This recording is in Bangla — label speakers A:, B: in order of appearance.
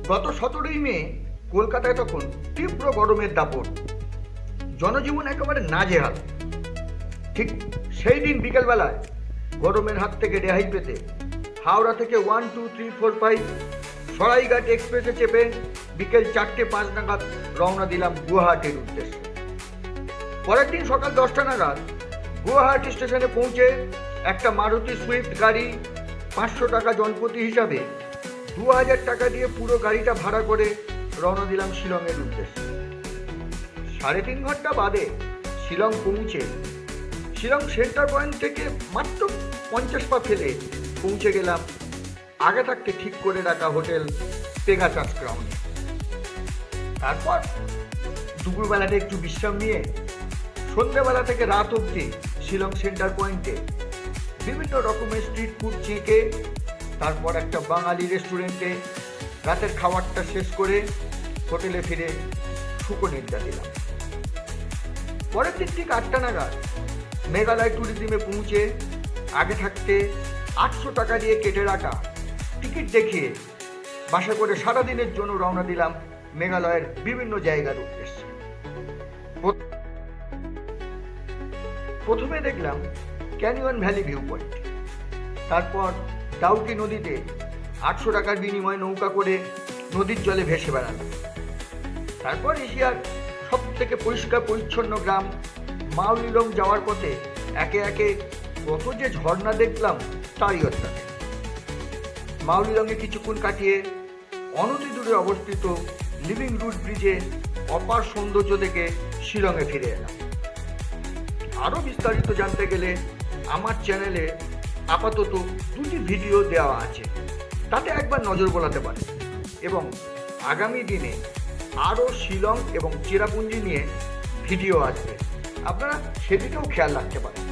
A: গত 17ই মে কলকাতায় তখন তীব্র গরমের দাপট, জনজীবন একেবারে নাজেহাল। ঠিক সেই দিন বিকেলবেলায় গরমের হাত থেকে রেহাই পেতে হাওড়া থেকে 1, 2, 3, 4, 5 সরাইঘাট এক্সপ্রেসে চেপে বিকেল 4:05 নাগাদ রওনা দিলাম গুয়াহাটির উদ্দেশ্যে। পরের দিন সকাল 10টা নাগাদ গুয়াহাটি স্টেশনে পৌঁছে একটা মারুতি সুইফট গাড়ি 500 টাকা জনপ্রতি হিসাবে 2000 টাকা দিয়ে পুরো গাড়িটা ভাড়া করে রওনা দিলাম শিলংয়ের উদ্দেশ্যে। 3.5 ঘন্টা বাদে শিলং পৌঁছে শিলং সেন্টার পয়েন্ট থেকে মাত্র 50 পা ফেলে পৌঁছে গেলাম আগে থাকতে ঠিক করে রাখা হোটেল পেগাসাস গ্রাউন্ডে। তারপর দুপুরবেলাটা একটু বিশ্রাম নিয়ে সন্ধ্যেবেলা থেকে রাত অবধি শিলং সেন্টার পয়েন্টে বিভিন্ন রকমের স্ট্রিট ফুড চেখে তারপর একটা বাঙালি রেস্টুরেন্টে রাতের খাবারটা শেষ করে হোটেলে ফিরে সুকো নিদ্রা দিলাম। পরের দিন ঠিক 8টা নাগাদ মেঘালয় ট্যুরিজমে পৌঁছে আগে থাকতে 800 টাকা দিয়ে কেটে রাখা টিকিট দেখিয়ে বাসা করে সারাদিনের জন্য রওনা দিলাম মেঘালয়ের বিভিন্ন জায়গার উদ্দেশ্যে। প্রথমে দেখলাম ক্যানিয়ন ভ্যালি ভিউ পয়েন্ট, তারপর ডাউকি নদীতে 800 টাকার বিনিময়ে নৌকা করে নদীর জলে ভেসে বেড়ালাম। তারপর এশিয়ার সব থেকে পরিষ্কার পরিচ্ছন্ন গ্রাম মাউলিলং যাওয়ার পথে একে একে কত যে ঝর্ণা দেখলাম তারই অত্যাধিক। মাউলিলংয়ে কিছুক্ষণ কাটিয়ে অনতি দূরে অবস্থিত লিভিং রুট ব্রিজে অপার সৌন্দর্য দেখে শিলংয়ে ফিরে এলাম। আরও বিস্তারিত জানতে গেলে আমার চ্যানেলে আপাতত 2টি ভিডিও দেওয়া আছে, তাতে একবার নজর বোলাতে পারেন এবং আগামী দিনে আরও শিলং এবং চেরাপুঞ্জি নিয়ে ভিডিও আসবে, আপনারা সেদিকেও খেয়াল রাখতে পারেন।